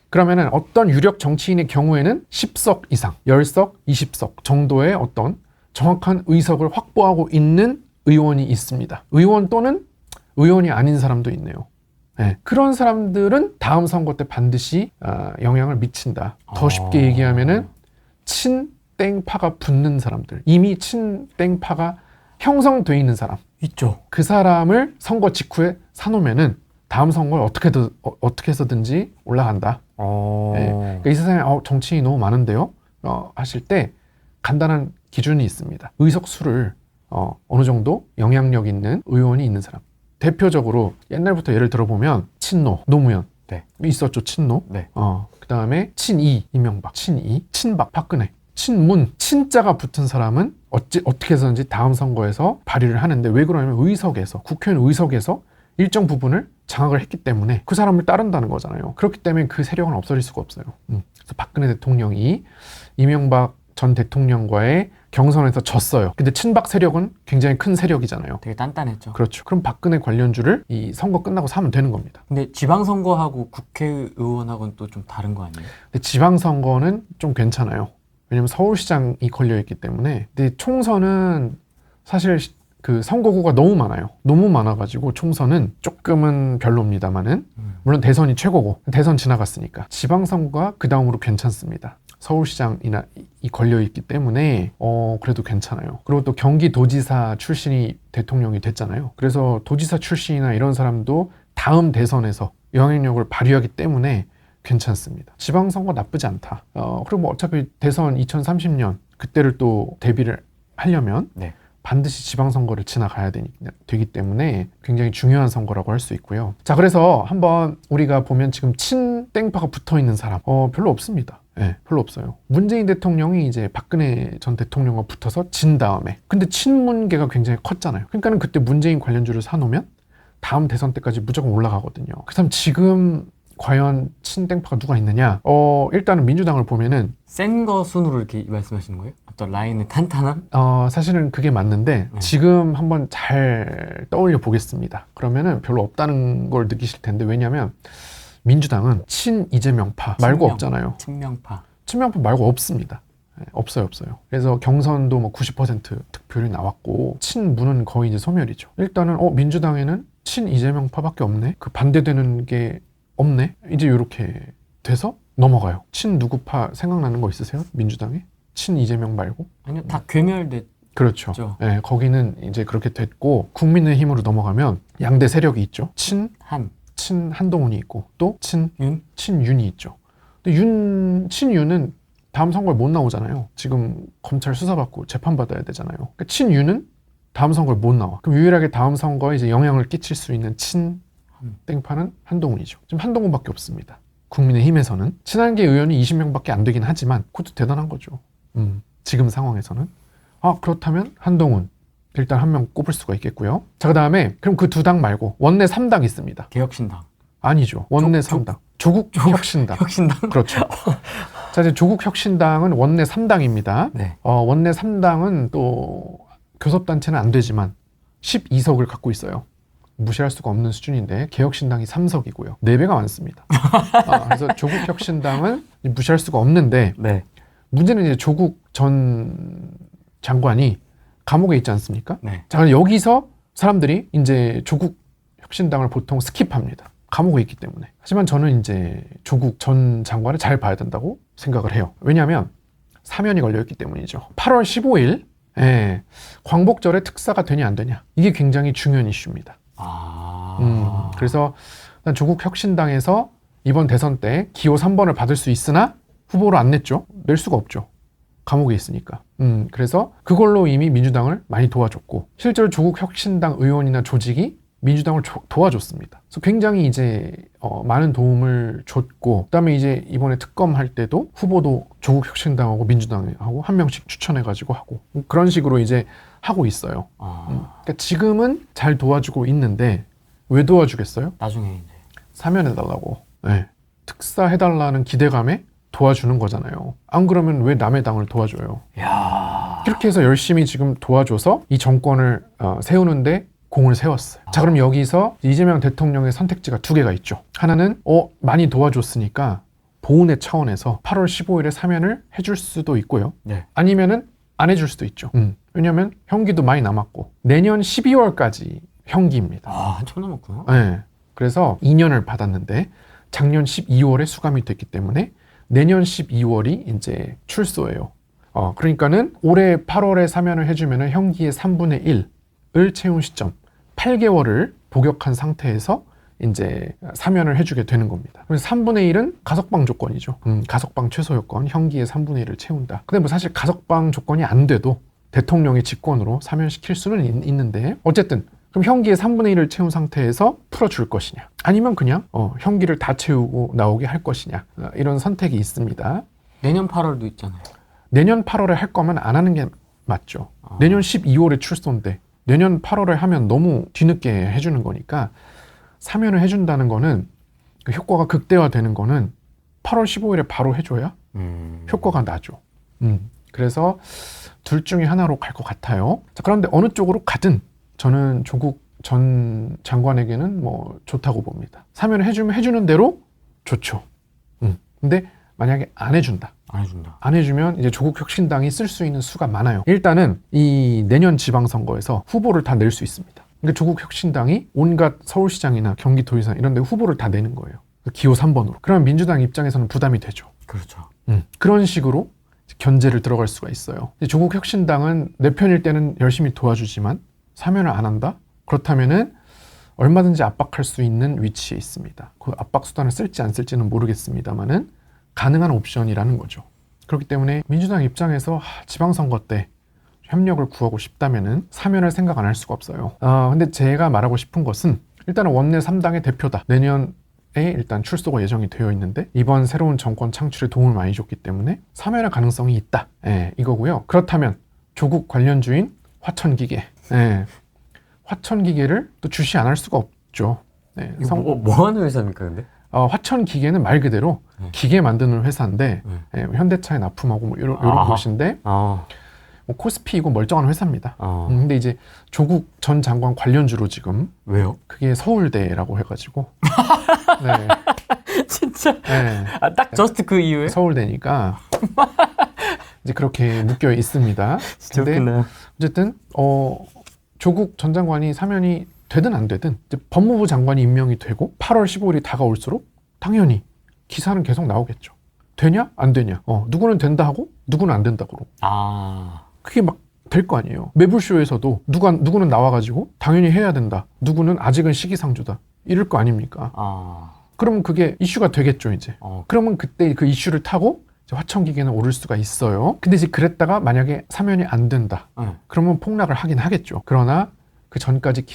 그러면은 어떤 유력 정치인의 경우에는 10석 이상, 10석, 20석 정도의 어떤 정확한 의석을 확보하고 있는 의원이 있습니다. 의원 또는 의원이 아닌 사람도 있네요. 그런 사람들은 다음 선거 때 반드시 영향을 미친다. 더 쉽게 얘기하면은 친땡파가 붙는 사람들, 이미 친땡파가 형성돼 있는 사람 있죠. 그 사람을 선거 직후에 사놓으면은 다음 선거에 어떻게 해서든지 올라간다. 그러니까 이 세상에 정치인이 너무 많은데요 하실 때 간단한 기준이 있습니다. 의석수를 어느 정도 영향력 있는 의원이 있는 사람. 대표적으로 옛날부터 예를 들어보면 친노, 노무현 있었죠. 친노. 그 다음에 친이, 이명박, 친박, 박근혜, 친문, 친자가 붙은 사람은 어떻게 해서든지 다음 선거에서 발의를 하는데, 왜 그러냐면 국회의원 의석에서 일정 부분을 장악을 했기 때문에 그 사람을 따른다는 거잖아요. 그렇기 때문에 그 세력은 없어질 수가 없어요. 그래서 박근혜 대통령이 이명박 전 대통령과의 경선에서 졌어요. 근데 친박 세력은 굉장히 큰 세력이잖아요. 되게 단단했죠. 그렇죠. 그럼 박근혜 관련주를 이 선거 끝나고 사면 되는 겁니다. 근데 지방선거하고 국회의원하고는 또 좀 다른 거 아니에요? 근데 지방선거는 좀 괜찮아요. 왜냐면 서울시장이 걸려있기 때문에. 근데 총선은 사실 그 선거구가 너무 많아요. 너무 많아가지고 총선은 조금은 별로입니다만은 물론 대선이 최고고 대선 지나갔으니까 지방선거가 그 다음으로 괜찮습니다. 서울시장이나 이 걸려있기 때문에 그래도 괜찮아요. 그리고 또 경기도지사 출신이 대통령이 됐잖아요. 그래서 도지사 출신이나 이런 사람도 다음 대선에서 영향력을 발휘하기 때문에 괜찮습니다. 지방선거 나쁘지 않다. 그리고 뭐 어차피 대선 2030년 그때를 또 대비를 하려면 네. 반드시 지방선거를 지나가야 되기 때문에 굉장히 중요한 선거라고 할 수 있고요. 자, 그래서 한번 우리가 보면 지금 친땡파가 붙어있는 사람 별로 없습니다. 네, 별로 없어요. 문재인 대통령이 이제 박근혜 전 대통령과 붙어서 진 다음에 근데 친문계가 굉장히 컸잖아요. 그러니까는 그때 문재인 관련주를 사놓으면 다음 대선 때까지 무조건 올라가거든요. 그다음 지금 과연 친땡파가 누가 있느냐? 일단은 민주당을 보면은 센 거 순으로 이렇게 말씀하시는 거예요? 어떤 라인의 탄탄함? 사실은 그게 맞는데 지금 한번 잘 떠올려 보겠습니다. 그러면은 별로 없다는 걸 느끼실 텐데 왜냐면 민주당은 친 이재명파 말고 없잖아요. 친명파 말고 없습니다. 네, 없어요. 그래서 경선도 뭐 90% 득표율이 나왔고 친문은 거의 이제 소멸이죠. 일단은 민주당에는 친 이재명파밖에 없네. 그 반대되는 게 없네. 이제 이렇게 돼서 넘어가요. 친 누구파 생각나는 거 있으세요? 민주당에? 친 이재명 말고? 아니요, 다 괴멸됐죠. 그렇죠. 네, 거기는 이제 그렇게 됐고 국민의힘으로 넘어가면 양대 세력이 있죠. 친 한동훈이 있고 또 친윤이 있죠. 근데 친윤은 다음 선거에 못 나오잖아요. 지금 검찰 수사받고 재판받아야 되잖아요. 그러니까 친윤은 다음 선거에 못 나와. 그럼 유일하게 다음 선거에 이제 영향을 끼칠 수 있는 땡파는 한동훈이죠. 지금 한동훈밖에 없습니다. 국민의힘에서는 친한계 의원이 20명밖에 안 되긴 하지만 그것도 대단한 거죠. 지금 상황에서는. 그렇다면 한동훈 일단 한 명 꼽을 수가 있겠고요. 자, 그 다음에 그럼 그 두 당 말고 원내 3당 있습니다. 개혁신당. 아니죠. 원내 3당. 조국혁신당. 혁신당. 그렇죠. 자, 이제 조국혁신당은 원내 3당입니다. 네. 원내 3당은 또 교섭단체는 안 되지만 12석을 갖고 있어요. 무시할 수가 없는 수준인데 개혁신당이 3석이고요. 4배가 많습니다. 그래서 조국혁신당은 무시할 수가 없는데 네. 문제는 이제 조국 전 장관이 감옥에 있지 않습니까? 네. 자, 여기서 사람들이 이제 조국혁신당을 보통 스킵합니다. 감옥에 있기 때문에. 하지만 저는 이제 조국 전 장관을 잘 봐야 된다고 생각을 해요. 왜냐하면 사면이 걸려있기 때문이죠. 8월 15일 광복절에 특사가 되냐 안 되냐 이게 굉장히 중요한 이슈입니다. 그래서 조국 혁신당에서 이번 대선 때 기호 3번을 받을 수 있으나 후보로 안 냈죠. 낼 수가 없죠. 감옥에 있으니까. 그래서 그걸로 이미 민주당을 많이 도와줬고 실제로 조국 혁신당 의원이나 조직이 민주당을 도와줬습니다. 그래서 굉장히 이제 많은 도움을 줬고 그다음에 이제 이번에 특검할 때도 후보도 조국 혁신당하고 민주당하고 한 명씩 추천해가지고 하고 그런 식으로 이제 하고 있어요. 그러니까 지금은 잘 도와주고 있는데 왜 도와주겠어요? 나중에 이제 사면해달라고. 네. 특사해달라는 기대감에 도와주는 거잖아요. 안 그러면 왜 남의 당을 도와줘요? 이렇게 해서 열심히 지금 도와줘서 이 정권을 세우는데 공을 세웠어요. 자, 그럼 여기서 이재명 대통령의 선택지가 2개가 있죠. 하나는 많이 도와줬으니까 보훈의 차원에서 8월 15일에 사면을 해줄 수도 있고요. 네. 아니면은 안 해줄 수도 있죠. 왜냐하면 형기도 많이 남았고 내년 12월까지 형기입니다. 한참 남았구나. 네. 그래서 2년을 받았는데 작년 12월에 수감이 됐기 때문에 내년 12월이 이제 출소예요. 그러니까는 올해 8월에 사면을 해주면은 형기의 3분의 1을 채운 시점 8개월을 복역한 상태에서 이제 사면을 해주게 되는 겁니다. 그래서 3분의 1은 가석방 조건이죠. 가석방 최소 요건 형기의 3분의 1을 채운다. 근데 뭐 사실 가석방 조건이 안 돼도 대통령의 직권으로 사면시킬 수는 있는데 어쨌든 그럼 형기의 3분의 1을 채운 상태에서 풀어줄 것이냐 아니면 그냥 형기를 다 채우고 나오게 할 것이냐 이런 선택이 있습니다. 내년 8월도 있잖아요. 내년 8월에 할 거면 안 하는 게 맞죠. 내년 12월에 출소인데 내년 8월에 하면 너무 뒤늦게 해주는 거니까 사면을 해준다는 거는 그 효과가 극대화되는 거는 8월 15일에 바로 해줘야 효과가 나죠. 그래서 둘 중에 하나로 갈 것 같아요. 자, 그런데 어느 쪽으로 가든 저는 조국 전 장관에게는 뭐 좋다고 봅니다. 사면을 해주면 해주는 대로 좋죠. 근데 만약에 안 해준다. 안 해주면 이제 조국 혁신당이 쓸 수 있는 수가 많아요. 일단은 이 내년 지방선거에서 후보를 다 낼 수 있습니다. 그러니까 조국 혁신당이 온갖 서울시장이나 경기도지사 이런 데 후보를 다 내는 거예요. 기호 3번으로. 그러면 민주당 입장에서는 부담이 되죠. 그렇죠. 그런 식으로 견제를 들어갈 수가 있어요. 조국 혁신당은 내 편일 때는 열심히 도와주지만 사면을 안 한다? 그렇다면은 얼마든지 압박할 수 있는 위치에 있습니다. 그 압박 수단을 쓸지 안 쓸지는 모르겠습니다만은 가능한 옵션이라는 거죠. 그렇기 때문에 민주당 입장에서 지방선거 때 협력을 구하고 싶다면은 사면을 생각 안 할 수가 없어요. 근데 제가 말하고 싶은 것은 일단은 원내 3당의 대표다. 내년에 일단 출소가 예정이 되어 있는데 이번 새로운 정권 창출에 도움을 많이 줬기 때문에 사면의 가능성이 있다. 이거고요. 그렇다면 조국 관련주인 화천기계. 화천기계를 또 주시 안 할 수가 없죠. 이거 뭐 하는 회사입니까, 근데? 화천기계는 말 그대로 기계 만드는 회사인데 현대차에 납품하고 뭐 이런 곳인데 뭐 코스피이고 멀쩡한 회사입니다. 근데 이제 조국 전 장관 관련주로 지금 왜요? 그게 서울대라고 해가지고 네. 진짜? 딱 저스트 그 이유에? 서울대니까 이제 그렇게 묶여 있습니다. 진짜 근데 웃기네. 어쨌든 조국 전 장관이 사면이 되든 안 되든 이제 법무부 장관이 임명이 되고 8월 15일이 다가올수록 당연히 기사는 계속 나오겠죠. 되냐? 안 되냐? 누구는 된다 하고 누구는 안 된다고. 그게 막 될 거 아니에요. 매불쇼에서도 누구는 나와가지고 당연히 해야 된다. 누구는 아직은 시기상조다. 이럴 거 아닙니까? 그러면 그게 이슈가 되겠죠, 이제. 그러면 그때 그 이슈를 타고 화천기계는 오를 수가 있어요. 근데 이제 그랬다가 만약에 사면이 안 된다. 그러면 폭락을 하긴 하겠죠. 그러나 그 전까지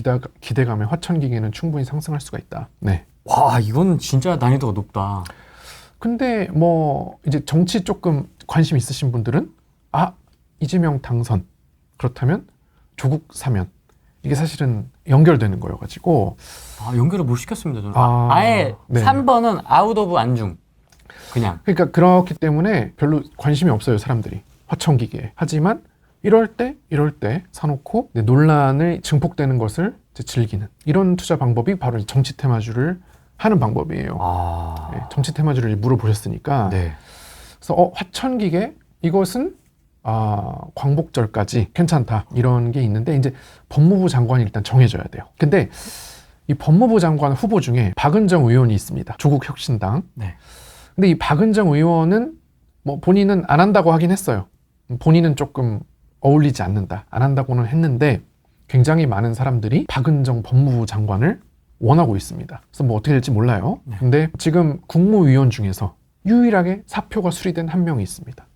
기대감에 화천기계는 충분히 상승할 수가 있다. 네. 와, 이건 진짜 난이도가 높다. 근데 뭐 이제 정치 조금 관심 있으신 분들은 이재명 당선 그렇다면 조국 사면 이게 사실은 연결되는 거여가지고 연결을 못 시켰습니다. 저는 아예 네. 3번은 아웃 오브 안중 그냥. 그러니까 그렇기 때문에 별로 관심이 없어요, 사람들이 화천기계에. 하지만 이럴 때 사놓고 논란을 증폭되는 것을 이제 즐기는 이런 투자 방법이 바로 정치 테마주를 하는 방법이에요. 네, 정치 테마주를 물어보셨으니까. 네. 그래서 화천기계 이것은 광복절까지 괜찮다 이런 게 있는데 이제 법무부 장관이 일단 정해져야 돼요. 근데 이 법무부 장관 후보 중에 박은정 의원이 있습니다. 조국 혁신당. 네. 근데 이 박은정 의원은 뭐 본인은 안 한다고 하긴 했어요. 본인은 조금 어울리지 않는다. 안 한다고는 했는데 굉장히 많은 사람들이 박은정 법무부 장관을 원하고 있습니다. 그래서 뭐 어떻게 될지 몰라요. 네. 근데 지금 국무위원 중에서 유일하게 사표가 수리된 한 명이 있습니다.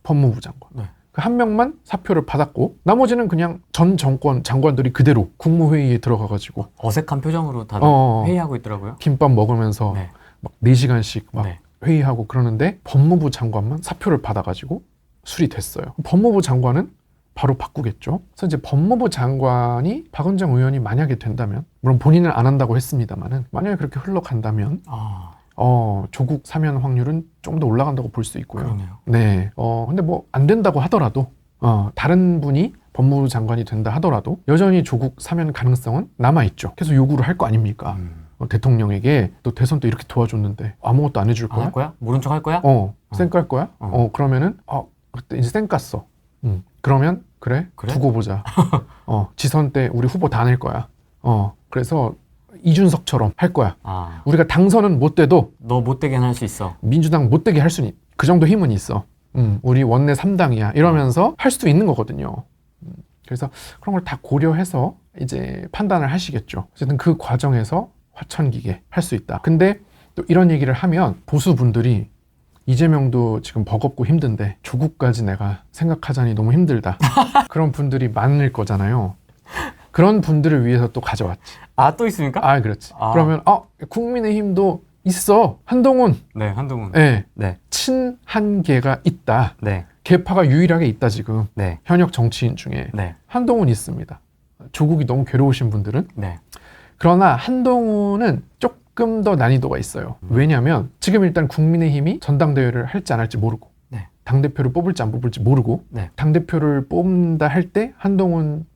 법무부 장관. 네. 그 한 명만 사표를 받았고 나머지는 그냥 전 정권 장관들이 그대로 국무회의에 들어가가지고 어색한 표정으로 다들 회의하고 있더라고요. 김밥 먹으면서 네. 막 4시간씩 막 네. 회의하고 그러는데 법무부 장관만 사표를 받아가지고 수리됐어요. 법무부 장관은 바로 바꾸겠죠. 그래서 이제 법무부 장관이 박은정 의원이 만약에 된다면, 물론 본인은 안 한다고 했습니다만은 만약에 그렇게 흘러간다면 조국 사면 확률은 좀 더 올라간다고 볼 수 있고요. 그러네요. 네. 근데 뭐 안 된다고 하더라도 다른 분이 법무부 장관이 된다 하더라도 여전히 조국 사면 가능성은 남아있죠. 계속 요구를 할 거 아닙니까? 대통령에게 또 대선 때 이렇게 도와줬는데 아무것도 안 해줄 거야? 안 할 거야? 모른 척 할 거야? 쌩깔 거야? 그러면은 그때 이제 쌩깠어. 그러면 그래? 두고 보자. 지선 때 우리 후보 다 낼 거야. 그래서 이준석처럼 할 거야. 우리가 당선은 못 돼도 너 못되게 할 수 있어. 민주당 못 되게 할 수는 그 정도 힘은 있어. 우리 원내 3당이야. 이러면서 할 수 있는 거거든요. 그래서 그런 걸 다 고려해서 이제 판단을 하시겠죠. 어쨌든 그 과정에서 화천기계 할 수 있다. 근데 또 이런 얘기를 하면 보수분들이 이재명도 지금 버겁고 힘든데 조국까지 내가 생각하자니 너무 힘들다. 그런 분들이 많을 거잖아요. 그런 분들을 위해서 또 가져왔지. 또 있습니까? 그렇지. 그러면 국민의힘도 있어. 한동훈. 네, 한동훈. 네. 네. 친한계가 있다. 네. 계파가 유일하게 있다 지금. 네. 현역 정치인 중에. 네. 한동훈 있습니다. 조국이 너무 괴로우신 분들은. 네. 그러나 한동훈은 조금 더 난이도가 있어요. 왜냐하면 지금 일단 국민의힘이 전당대회를 할지 안 할지 모르고. 네. 당대표를 뽑을지 안 뽑을지 모르고 네. 당대표를 뽑는다 할 때 한동훈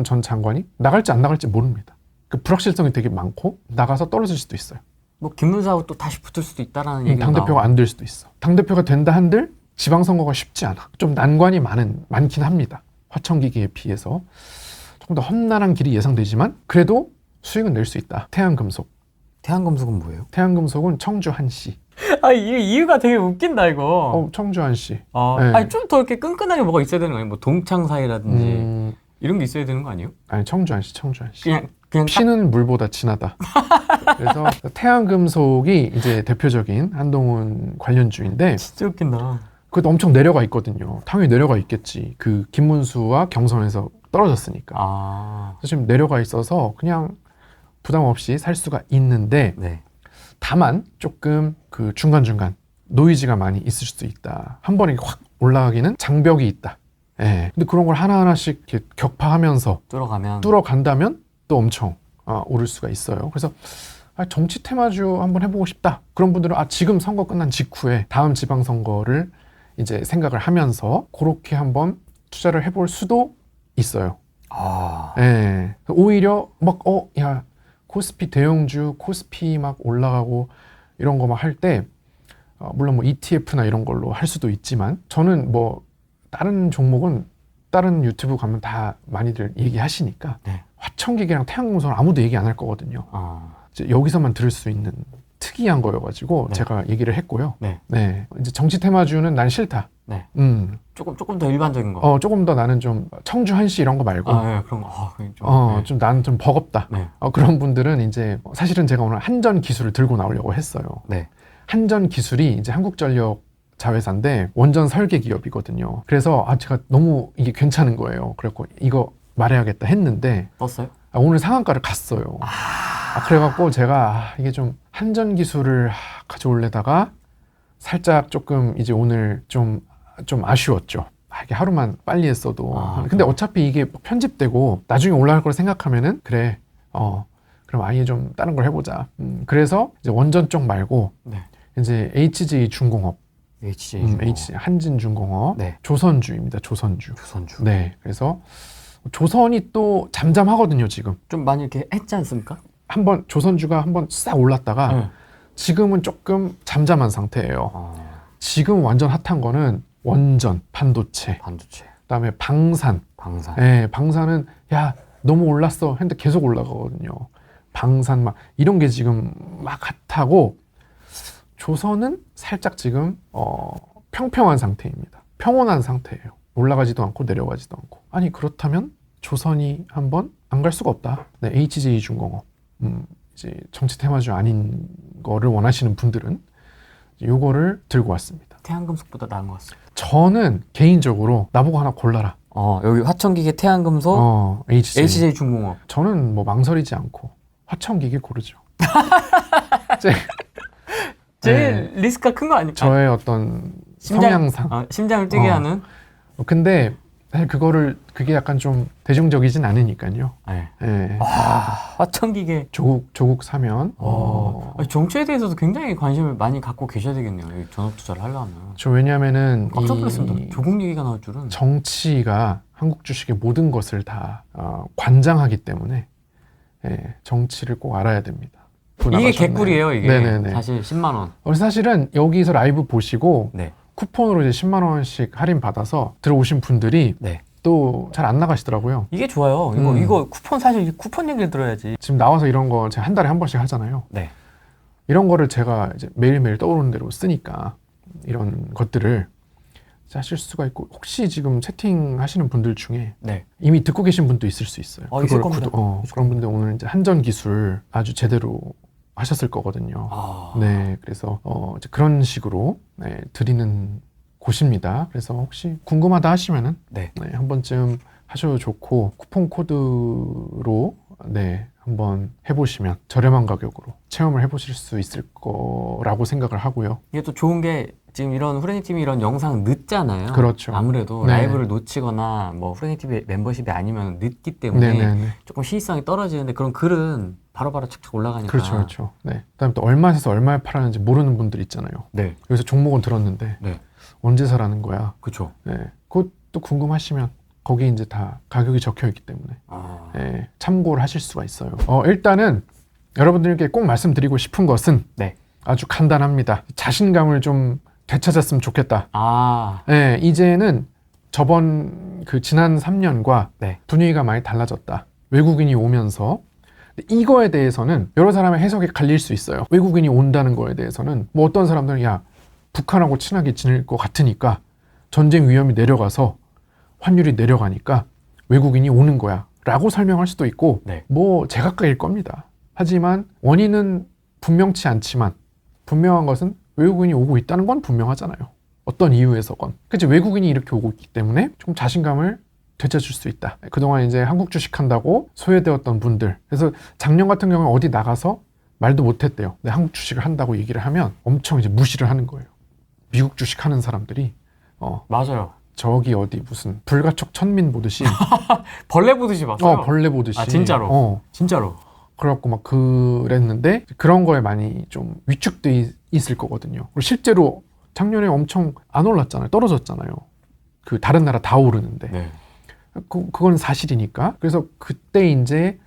전 장관이 나갈지 안 나갈지 모릅니다. 그 불확실성이 되게 많고 나가서 떨어질 수도 있어요. 뭐 김문수하고 또 다시 붙을 수도 있다라는 얘기가 당대표가 안 될 수도 있어. 당대표가 된다 한들 지방선거가 쉽지 않아. 좀 난관이 많긴 합니다. 화천기기에 비해서 조금 더 험난한 길이 예상되지만 그래도 수익은 낼 수 있다. 태양금속. 태양금속은 뭐예요? 태양금속은 청주 한시. 아, 이게 이유가 되게 웃긴다 이거. 청주 한시. 네. 아니 좀 더 이렇게 끈끈하게 뭐가 있어야 되는 거 아니에요? 뭐 동창사이라든지 이런 게 있어야 되는 거 아니에요? 아니 청주 한시. 그냥 피는 물보다 진하다. 그래서 태양금속이 이제 대표적인 한동훈 관련주인데 진짜 웃긴다. 그것도 엄청 내려가 있거든요. 당연히 내려가 있겠지. 그 김문수와 경선에서 떨어졌으니까. 그래서 지금 내려가 있어서 그냥 부담 없이 살 수가 있는데 네. 다만 조금 그 중간중간 노이즈가 많이 있을 수도 있다. 한 번에 확 올라가기는 장벽이 있다. 예. 근데 그런 걸 하나하나씩 이렇게 격파하면서 뚫어간다면 또 엄청 오를 수가 있어요. 그래서 정치 테마주 한번 해보고 싶다. 그런 분들은 지금 선거 끝난 직후에 다음 지방선거를 이제 생각을 하면서 그렇게 한번 투자를 해볼 수도 있어요. 예. 오히려 막 야 코스피 대형주 코스피 막 올라가고 이런 거 막 할 때 물론 뭐 ETF나 이런 걸로 할 수도 있지만 저는 뭐 다른 종목은 다른 유튜브 가면 다 많이들 얘기하시니까 네. 화천기기랑 태양금속은 아무도 얘기 안 할 거거든요. 이제 여기서만 들을 수 있는 특이한 거여가지고 네. 제가 얘기를 했고요. 네. 네. 이제 정치 테마주는 난 싫다. 네. 조금 더 일반적인 거. 조금 더 나는 좀 청주 한시 이런 거 말고. 네, 그런 거. 좀 나는 좀 버겁다. 네. 그런 분들은 이제 사실은 제가 오늘 한전 기술을 들고 나오려고 했어요. 네. 한전 기술이 이제 한국전력 자회사인데 원전 설계 기업이거든요. 그래서 제가 너무 이게 괜찮은 거예요. 그래갖고 이거 말해야겠다 했는데 떴어요? 오늘 상한가를 갔어요. 그래갖고 제가 이게 좀 한전 기술을 가져올래다가 살짝 조금 이제 오늘 좀 아쉬웠죠. 이게 하루만 빨리 했어도. 근데 어차피 이게 편집되고 나중에 올라갈 걸 생각하면은 그래. 그럼 아예 좀 다른 걸 해보자. 그래서 이제 원전 쪽 말고 네. 이제 HJ 중공업. HJ 한진중공업. 네. 조선주입니다. 조선주. 네. 그래서 조선이 또 잠잠하거든요, 지금. 좀 많이 이렇게 했지 않습니까? 조선주가 한번 싹 올랐다가 지금은 조금 잠잠한 상태예요. 지금 완전 핫한 거는 원전, 반도체. 그다음에 방산. 네, 방산은 너무 올랐어 했는데 계속 올라가거든요. 방산 막 이런 게 지금 막 핫하고 조선은 살짝 지금 평평한 상태입니다. 평온한 상태예요. 올라가지도 않고 내려가지도 않고. 아니 그렇다면 조선이 한번 안 갈 수가 없다. 네, HJ 중공업. 이제 정치 테마주 아닌 거를 원하시는 분들은 요거를 들고 왔습니다. 태양금속보다 나은 것 같습니다. 저는 개인적으로 나보고 하나 골라라. 여기 화천기계 태양금속, HJ 중공업. 저는 뭐 망설이지 않고 화천기계 고르죠. 제일 리스크가 큰 거 아닐까요? 저의 어떤 성향상. 심장을 뛰게 하는. 근데 사실 그게 약간 좀 대중적이진 않으니까요. 네. 네. 화천기계. 조국 사면. 정치에 대해서도 굉장히 관심을 많이 갖고 계셔야 되겠네요. 전업 투자를 하려면. 왜냐면은 깜짝 놀랐습니다. 조국 얘기가 나올 줄은. 정치가 한국 주식의 모든 것을 다 관장하기 때문에 정치를 꼭 알아야 됩니다. 이게 개꿀이에요, 이게. 네네네. 사실 10만 원. 사실은 여기서 라이브 보시고 네. 쿠폰으로 이제 10만 원씩 할인 받아서 들어오신 분들이 또 잘 안 나가시더라고요. 이게 좋아요. 이거 쿠폰 사실 쿠폰 얘기를 들어야지. 지금 나와서 이런 거 제가 한 달에 한 번씩 하잖아요. 네. 이런 거를 제가 이제 매일매일 떠오르는 대로 쓰니까 이런 것들을 하실 수가 있고 혹시 지금 채팅하시는 분들 중에 이미 듣고 계신 분도 있을 수 있어요. 있을 겁니다. 그런 분들 오늘 이제 한전 기술 아주 제대로 하셨을 거거든요. 네, 그래서 이제 그런 식으로 드리는 곳입니다. 그래서 혹시 궁금하다 하시면은 한 번쯤 하셔도 좋고 쿠폰 코드로 한번 해보시면 저렴한 가격으로 체험을 해보실 수 있을 거라고 생각을 하고요. 이게 또 좋은 게 지금 이런 후레니TV 이런 영상 늦잖아요. 그렇죠. 아무래도 라이브를 놓치거나 뭐 후레니TV 멤버십이 아니면 늦기 때문에 조금 시의성이 떨어지는데 그런 글은 바로바로 착착 올라가니까. 그렇죠. 네. 그다음에 또 얼마에서 얼마에 팔았는지 모르는 분들 있잖아요. 여기서 종목은 들었는데 언제 사라는 거야. 그렇죠. 네, 그것도 궁금하시면 거기 이제 다 가격이 적혀 있기 때문에 네, 참고를 하실 수가 있어요. 일단은 여러분들께 꼭 말씀드리고 싶은 것은 네. 아주 간단합니다. 자신감을 좀 되찾았으면 좋겠다. 네, 이제는 저번 그 지난 3년과 네. 분위기가 많이 달라졌다. 외국인이 오면서 이거에 대해서는 여러 사람의 해석이 갈릴 수 있어요. 외국인이 온다는 거에 대해서는 뭐 어떤 사람들은 야 북한하고 친하게 지낼 것 같으니까 전쟁 위험이 내려가서 환율이 내려가니까 외국인이 오는 거야 라고 설명할 수도 있고 네. 뭐 제각각일 겁니다. 하지만 원인은 분명치 않지만 분명한 것은 외국인이 오고 있다는 건 분명하잖아요. 어떤 이유에서건. 그치, 외국인이 이렇게 오고 있기 때문에 좀 자신감을 되찾을 수 있다. 그동안 이제 한국 주식 한다고 소외되었던 분들. 그래서 작년 같은 경우는 어디 나가서 말도 못했대요. 근데 한국 주식을 한다고 얘기를 하면 엄청 이제 무시를 하는 거예요. 미국 주식 하는 사람들이. 맞아요. 저기 어디 무슨 불가촉 천민 보듯이. 벌레 보듯이 봤어요. 벌레 보듯이. 아, 진짜로? 진짜로. 그래갖고 막 그랬는데 그런 거에 많이 좀 위축돼 있을 거거든요. 그리고 실제로 작년에 엄청 안 올랐잖아요. 떨어졌잖아요. 그 다른 나라 다 오르는데. 네. 그건 사실이니까. 그래서 그때 이제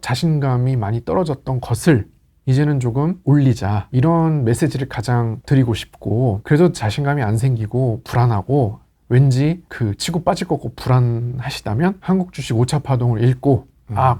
자신감이 많이 떨어졌던 것을 이제는 조금 올리자, 이런 메시지를 가장 드리고 싶고, 그래도 자신감이 안 생기고 불안하고 왠지 그 치고 빠질 거고 불안하시다면 한국 주식 5차 파동을 읽고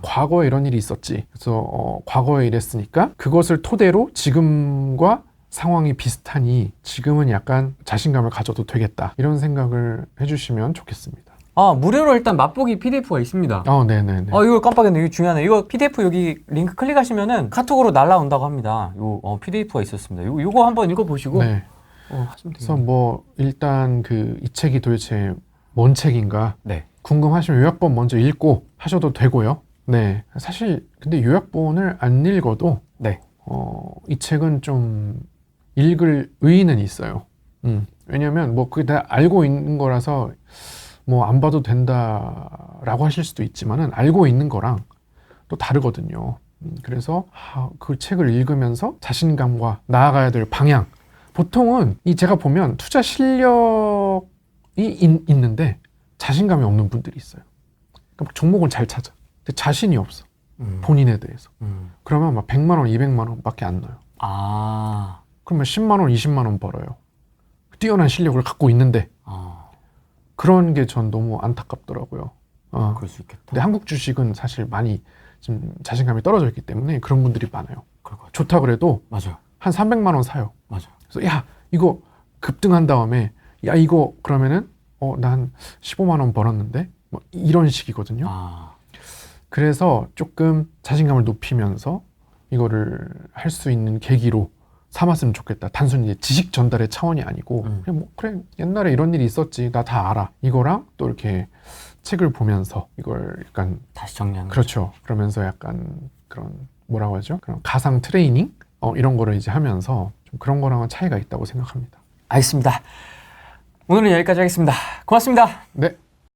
과거에 이런 일이 있었지. 그래서 과거에 이랬으니까 그것을 토대로 지금과 상황이 비슷하니 지금은 약간 자신감을 가져도 되겠다. 이런 생각을 해주시면 좋겠습니다. 무료로 일단 맛보기 PDF가 있습니다. 네네네. 이거 깜빡했네. 이거 중요하네. 이거 PDF 여기 링크 클릭하시면은 카톡으로 날라온다고 합니다. PDF가 있었습니다. 요거 한번 읽어보시고. 네. 하시면 그래서 뭐 일단 이 책이 도대체 뭔 책인가 네. 궁금하시면 요약본 먼저 읽고 하셔도 되고요. 네. 사실 근데 요약본을 안 읽어도 네. 이 책은 좀 읽을 의의는 있어요. 왜냐면 뭐 그게 다 알고 있는 거라서 뭐 안 봐도 된다라고 하실 수도 있지만은 알고 있는 거랑 또 다르거든요. 그래서 그 책을 읽으면서 자신감과 나아가야 될 방향. 보통은 제가 보면 투자 실력이 있는데 자신감이 없는 분들이 있어요. 그러니까 종목을 잘 찾아. 근데 자신이 없어. 본인에 대해서. 그러면 막 100만 원, 200만 원밖에 안 넣어요. 그러면 10만 원, 20만 원 벌어요. 뛰어난 실력을 갖고 있는데. 그런 게 전 너무 안타깝더라고요. 그럴 수 있겠다. 근데 한국 주식은 사실 많이 좀 자신감이 떨어져 있기 때문에 그런 분들이 많아요. 좋다 그래도 맞아요. 한 300만 원 사요. 맞아요. 그래서 야 이거 급등한 다음에 야 이거 그러면은 난 15만 원 벌었는데 뭐 이런 식이거든요. 그래서 조금 자신감을 높이면서 이거를 할 수 있는 계기로 삼았으면 좋겠다. 단순히 이제 지식 전달의 차원이 아니고 그냥 뭐 그래 옛날에 이런 일이 있었지 나 다 알아. 이거랑 또 이렇게 책을 보면서 이걸 약간 다시 정리하는 그렇죠. 그러면서 약간 그런 뭐라고 하죠? 그런 가상 트레이닝 이런 거를 이제 하면서 좀 그런 거랑은 차이가 있다고 생각합니다. 알겠습니다. 오늘은 여기까지 하겠습니다. 고맙습니다. 네.